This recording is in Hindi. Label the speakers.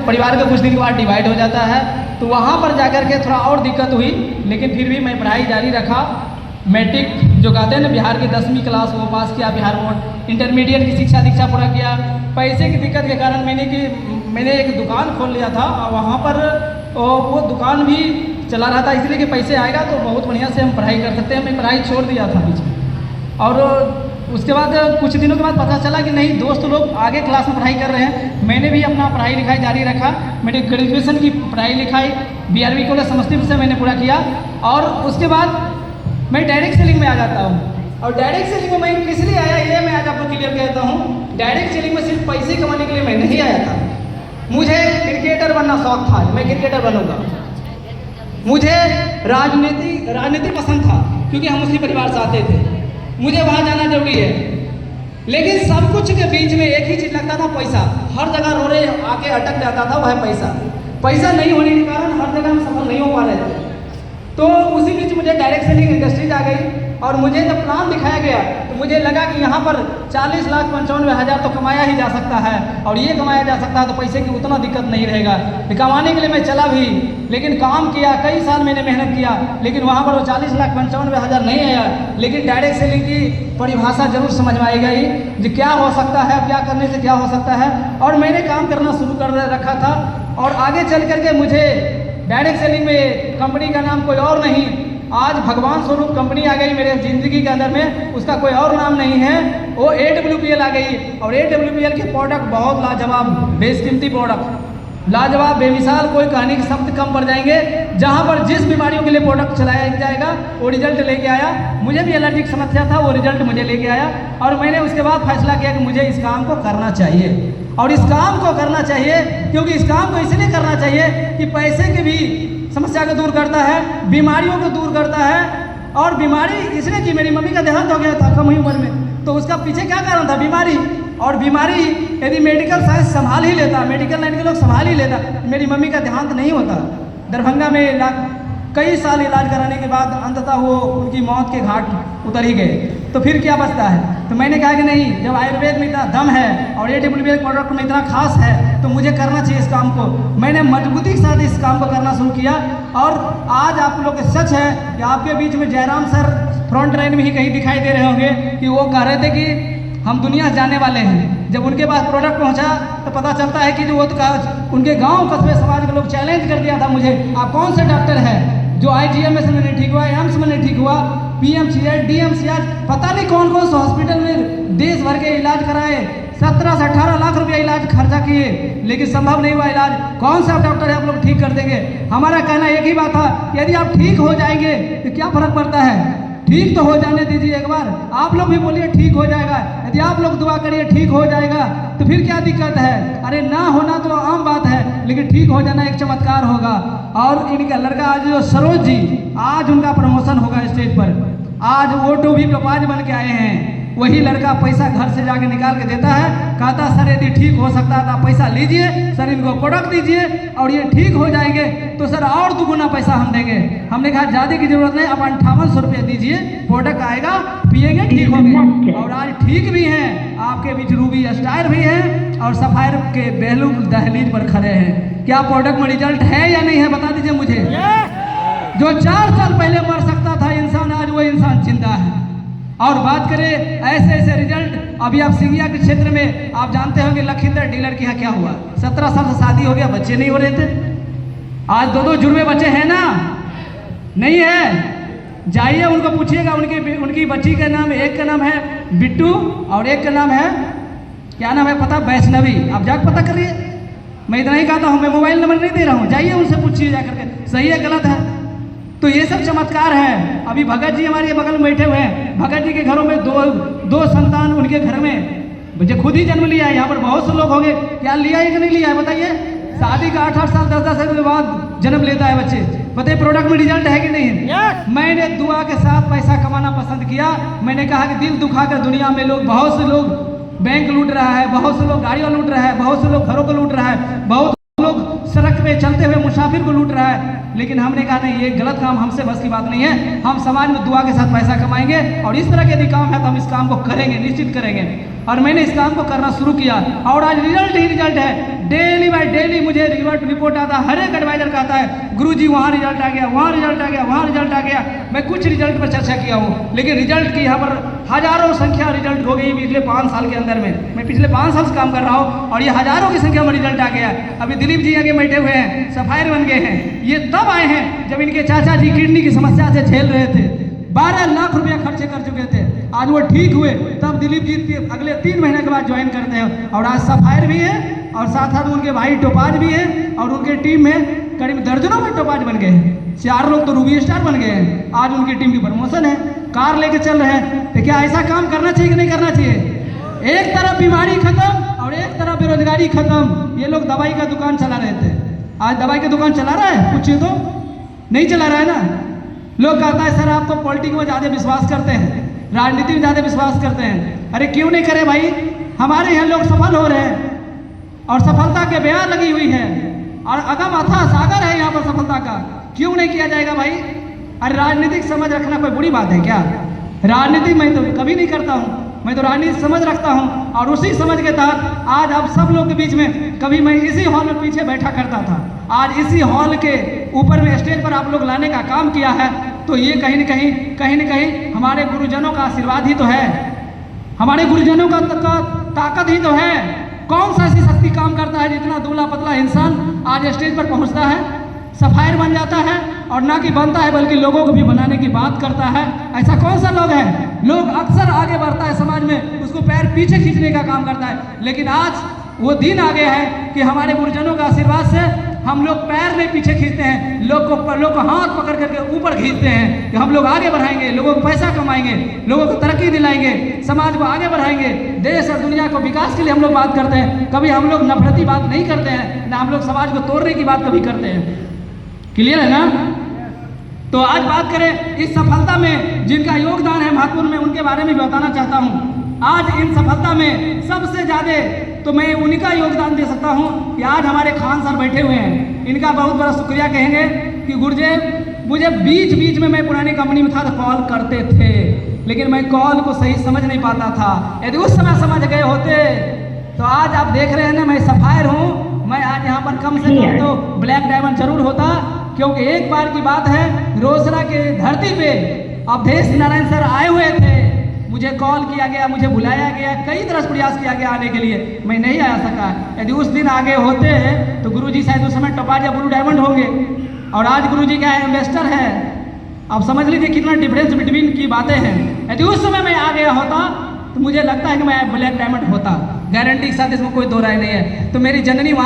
Speaker 1: परिवार का कुछ दिन के बाद डिवाइड हो जाता है, तो वहाँ पर जाकर के थोड़ा और दिक्कत हुई, लेकिन फिर भी मैं पढ़ाई जारी रखा। मैट्रिक जो कहते हैं ना, बिहार की 10वीं क्लास वो पास किया, बिहार बोर्ड। इंटरमीडिएट की शिक्षा दीक्षा पूरा किया। पैसे की दिक्कत के कारण मैंने एक दुकान खोल लिया था, और वहाँ पर वो दुकान भी चला रहा था, इसलिए कि पैसे आएगा तो बहुत बढ़िया से हम पढ़ाई कर सकते हैं। मैं पढ़ाई छोड़ दिया था बीच में, और उसके बाद कुछ दिनों के बाद पता चला कि नहीं, दोस्त लोग आगे क्लास में पढ़ाई कर रहे हैं। मैंने भी अपना पढ़ाई लिखाई जारी रखा। मेरी ग्रेजुएशन की पढ़ाई लिखाई BRV कॉलेज समस्तीपुर से मैंने पूरा किया, और उसके बाद मैं डायरेक्ट सेलिंग में आ जाता हूँ। और डायरेक्ट सेलिंग में मैं किस लिए आया, ये मैं आज आपको क्लियर कहता हूँ। डायरेक्ट सेलिंग में सिर्फ पैसे कमाने के लिए मैं नहीं आया था। मुझे क्रिकेटर बनना शौक था, मैं क्रिकेटर बनूंगा। मुझे राजनीति पसंद था, क्योंकि हम उसी परिवार से आते थे। मुझे वहाँ जाना जरूरी है, लेकिन सब कुछ के बीच में एक ही चीज़ लगता था, पैसा। हर जगह रोड़े आके अटक जाता था, वह है पैसा। पैसा नहीं होने के कारण हर जगह हम सफल नहीं हो पा रहे थे। तो उसी बीच मुझे डायरेक्ट सेलिंग इंडस्ट्रीज आ गई, और मुझे जब प्लान दिखाया गया तो मुझे लगा कि यहाँ पर 40,95,000 तो कमाया ही जा सकता है, और ये कमाया जा सकता है तो पैसे की उतना दिक्कत नहीं रहेगा। कमाने के लिए मैं चला भी, लेकिन काम किया, कई साल मैंने मेहनत किया, लेकिन वहाँ पर वो 40,95,000 नहीं आया। लेकिन डायरेक्ट सेलिंग की परिभाषा जरूर समझ में आई गई कि क्या हो सकता है, क्या करने से क्या हो सकता है। और मैंने काम करना शुरू कर रखा था, और आगे चल करके मुझे डायरेक्ट सेलिंग में कंपनी का नाम कोई और नहीं, आज भगवान स्वरूप कंपनी आ गई मेरे ज़िंदगी के अंदर में, उसका कोई और नाम नहीं है, वो AWPL आ गई। और AWPL के प्रोडक्ट बहुत लाजवाब, बेशकीमती प्रोडक्ट, लाजवाब, बेमिसाल, कोई कहने के शब्द कम पड़ जाएंगे। जहाँ पर जिस बीमारियों के लिए प्रोडक्ट चलाया जाएगा वो रिजल्ट लेके आया। मुझे भी एलर्जी की समस्या था, वो रिजल्ट मुझे लेके आया, और मैंने उसके बाद फैसला किया कि मुझे इस काम को करना चाहिए। और इस काम को करना चाहिए क्योंकि इस काम को इसलिए करना चाहिए कि पैसे की भी समस्या को दूर करता है, बीमारियों को दूर करता है। और बीमारी इसलिए कि मेरी मम्मी का देहांत हो गया था कम ही उम्र में, तो उसका पीछे क्या कारण था, बीमारी। और बीमारी यदि मेडिकल साइंस संभाल ही लेता, मेडिकल लाइन के लोग संभाल ही लेता, मेरी मम्मी का देहांत नहीं होता। दरभंगा में कई साल इलाज कराने के बाद अंततः वो उनकी मौत के घाट उतर ही गए। तो फिर क्या बचता है? तो मैंने कहा कि नहीं, जब आयुर्वेद में इतना दम है और AWPL प्रोडक्ट में इतना खास है तो मुझे करना चाहिए इस काम को। मैंने मजबूती के साथ इस काम को करना शुरू किया, और आज आप लोग के सच है कि आपके बीच में जयराम सर फ्रंट लाइन में ही कहीं दिखाई दे रहे होंगे कि वो कह रहे थे कि हम दुनिया जाने वाले हैं। जब उनके पास प्रोडक्ट पहुंचा तो पता चलता है कि जो वो तो उनके गांव कस्बे समाज के लोग चैलेंज कर दिया था मुझे, आप कौन से डॉक्टर हैं जो IGMS में नहीं ठीक हुआ, एम्स में नहीं ठीक हुआ, PMCH DMCH पता नहीं कौन कौन से हॉस्पिटल में देश भर के इलाज कराए, 17 से 18 लाख रुपया इलाज खर्चा किए, लेकिन संभव नहीं हुआ इलाज। कौन सा डॉक्टर है आप लोग ठीक कर देंगे? हमारा कहना एक ही बात था, यदि आप ठीक हो जाएंगे तो क्या फर्क पड़ता है, ठीक तो हो जाने दीजिए एक बार। आप लोग भी बोलिए ठीक हो जाएगा, यदि आप लोग दुआ करिए ठीक हो जाएगा, तो फिर क्या दिक्कत है? अरे ना होना तो आम बात है, लेकिन ठीक हो जाना एक चमत्कार होगा। और इनका लड़का आज जो सरोज जी, आज उनका प्रमोशन होगा स्टेज पर, आज O2 भी प्रपाज बन के आए हैं। वही लड़का पैसा घर से जाके निकाल के देता है, कहता सर यदि ठीक हो सकता है तो पैसा लीजिए, सर इनको प्रोडक्ट दीजिए और ये ठीक हो जाएंगे तो सर और दुगुना पैसा हम देंगे। हमने कहा ज़्यादा की जरूरत नहीं, आप 5800 रुपये दीजिए, प्रोडक्ट आएगा, पिएंगे, ठीक होंगे। और आज ठीक भी हैं, आपके बीच रूबी स्टार भी हैं और सफायर के बेहलूम दहलीज पर खड़े हैं। क्या प्रोडक्ट में रिजल्ट है या नहीं है, बता दीजिए मुझे। जो 4 साल पहले मर सकता था इंसान, आज वो इंसान जिंदा है। और बात करें ऐसे ऐसे रिजल्ट, अभी आप सिंगिया के क्षेत्र में आप जानते होंगे लखींदर डीलर के यहाँ क्या हुआ, 17 साल से शादी हो गया, बच्चे नहीं हो रहे थे, आज 2-2 जुड़वे बच्चे हैं ना, नहीं है। जाइए उनको पूछिएगा, उनकी बच्ची का नाम, एक का नाम है बिट्टू और एक का नाम है, क्या नाम है पता, वैष्णवी। आप जाकर पता करिए, मैं इतना ही कहता हूँ, मैं मोबाइल नंबर नहीं दे रहा हूँ, जाइए उनसे पूछिए जाकर के, सही है गलत है। तो ये सब चमत्कार है। अभी भगत जी हमारे बगल में बैठे हुए हैं, भगत जी के घरों में दो संतान उनके घर में मुझे खुद ही जन्म लिया है। यहाँ पर बहुत से लोग होंगे, क्या लिया है कि नहीं लिया है बताइए। शादी का 8-8 साल 10-10 साल के बाद जन्म लेता है बच्चे, बताइए प्रोडक्ट में रिजल्ट है कि नहीं है। मैंने दुआ के साथ पैसा कमाना पसंद किया। मैंने कहा कि दिल दुखा कर दुनिया में लोग, बहुत से लोग बैंक लूट रहा है, बहुत से लोग गाड़ियाँ लूट रहा है, बहुत से लोग घरों को लूट रहा है, बहुत लोग सड़क पे चलते हुए मुसाफिर को लूट रहा है। लेकिन हमने कहा नहीं, ये गलत काम, हमसे बस की बात नहीं है। हम समाज में दुआ के साथ पैसा कमाएंगे और इस तरह के यदि काम है तो हम इस काम को करेंगे, निश्चित करेंगे। और मैंने इस काम को करना शुरू किया और आज रिजल्ट ही रिजल्ट है। डेली बाय डेली मुझे रिपोर्ट आता है, हर एक एडवाइजर का आता है गुरुजी वहाँ रिजल्ट आ गया, वहाँ रिजल्ट आ गया, वहाँ रिजल्ट आ गया। मैं कुछ रिजल्ट पर चर्चा किया हूँ, लेकिन रिजल्ट की यहाँ पर हजारों संख्या रिजल्ट हो गई पिछले 5 साल के अंदर में। मैं पिछले 5 साल से काम कर रहा हूँ और ये हजारों की संख्या में रिजल्ट आ गया। अभी दिलीप जी आगे बैठे हुए हैं, सफायर बन गए हैं। ये तब आए हैं जब इनके चाचा जी किडनी की समस्या से झेल रहे थे, 12 लाख रुपया खर्चे कर चुके थे। आज वो ठीक हुए, तब दिलीप जी अगले 3 महीने के बाद ज्वाइन करते हैं और आज सफायर भी है और साथ साथ उनके भाई टोपाज भी है और उनके टीम में करीब दर्जनों में टोपाज बन गए हैं। 4 लोग तो रूबी स्टार बन गए हैं। आज उनकी टीम की प्रमोशन है, कार लेके चल रहे हैं। तो क्या ऐसा काम करना चाहिए कि नहीं करना चाहिए? एक तरफ बीमारी खत्म और एक तरफ बेरोजगारी खत्म। ये लोग दवाई का दुकान चला रहे थे, आज दवाई की दुकान चला रहा है? पूछिए तो, नहीं चला रहा है ना। लोग कहता है सर आप तो पॉलिटिक्स में ज़्यादा विश्वास करते हैं, राजनीति में ज़्यादा विश्वास करते हैं। अरे क्यों नहीं करे भाई, हमारे यहाँ लोग सफल हो रहे हैं और सफलता के बयान लगी हुई है और अगम अथाह सागर है यहाँ पर सफलता का, क्यों नहीं किया जाएगा भाई? अरे राजनीतिक समझ रखना कोई बुरी बात है क्या? राजनीति मैं तो कभी नहीं करता हूँ, मैं तो राजनीति समझ रखता हूँ और उसी समझ के तहत आज आप सब लोग के बीच में, कभी मैं इसी हॉल में पीछे बैठा करता था, आज इसी हॉल के ऊपर में स्टेज पर आप लोग लाने का काम किया है। तो ये कहीं न कहीं हमारे गुरुजनों का आशीर्वाद ही तो है, हमारे गुरुजनों का ताकत ही तो है। कौन सा ऐसी शक्ति काम करता है जितना दूल्हा पतला इंसान आज स्टेज पर पहुंचता है, सफायर बन जाता है और ना कि बनता है बल्कि लोगों को भी बनाने की बात करता है? ऐसा कौन सा लोग है? लोग अक्सर आगे बढ़ता है समाज में, उसको पैर पीछे खींचने का काम करता है, लेकिन आज वो दिन आ गया है कि हमारे गुरुजनों का आशीर्वाद से हम लोग पैर नहीं पीछे खींचते हैं, लोग को हाथ पकड़ करके ऊपर खींचते हैं कि हम लोग आगे बढ़ाएंगे, लोगों को पैसा कमाएंगे, लोगों को तरक्की दिलाएंगे, समाज को आगे बढ़ाएंगे, देश और दुनिया को विकास के लिए हम लोग बात करते हैं। कभी हम लोग नफरती बात नहीं करते हैं, ना हम लोग समाज को तोड़ने की बात कभी करते हैं। क्लियर है ना? तो आज बात करें इस सफलता में जिनका योगदान है महत्वपूर्ण, मैं उनके बारे में बताना चाहता हूँ। आज इन सफलता में सबसे ज़्यादा तो मैं उन्हीं का योगदान दे सकता हूँ कि आज हमारे खान सर बैठे हुए हैं, इनका बहुत बड़ा शुक्रिया कहेंगे कि गुरुजी मुझे बीच में मैं पुरानी कंपनी में था तो कॉल करते थे, लेकिन मैं कॉल को सही समझ नहीं पाता था। यदि उस समय समझ गए होते तो आज आप देख रहे हैं ना, मैं सफायर हूँ, मैं आज यहाँ पर कम से कम तो ब्लैक डायमंड जरूर होता। क्योंकि एक बार की बात है, रोसड़ा के धरती पे अवधेश नारायण सर आए हुए थे, मुझे कॉल किया गया, मुझे बुलाया गया, कई तरह से प्रयास किया गया आने के लिए, मैं नहीं आ सका। यदि उस दिन आगे होते हैं तो गुरुजी शायद उस समय टोपाज या ब्लू डायमंड होंगे और आज गुरुजी क्या है, इन्वेस्टर है। अब समझ लीजिए कितना डिफरेंस बिटवीन की बातें हैं। यदि उस समय मैं आ गया होता तो मुझे लगता है कि मैं ब्लैक डायमंड होता, गारंटी के साथ, इसमें कोई दो राय नहीं है। तो मेरी जननी वहाँ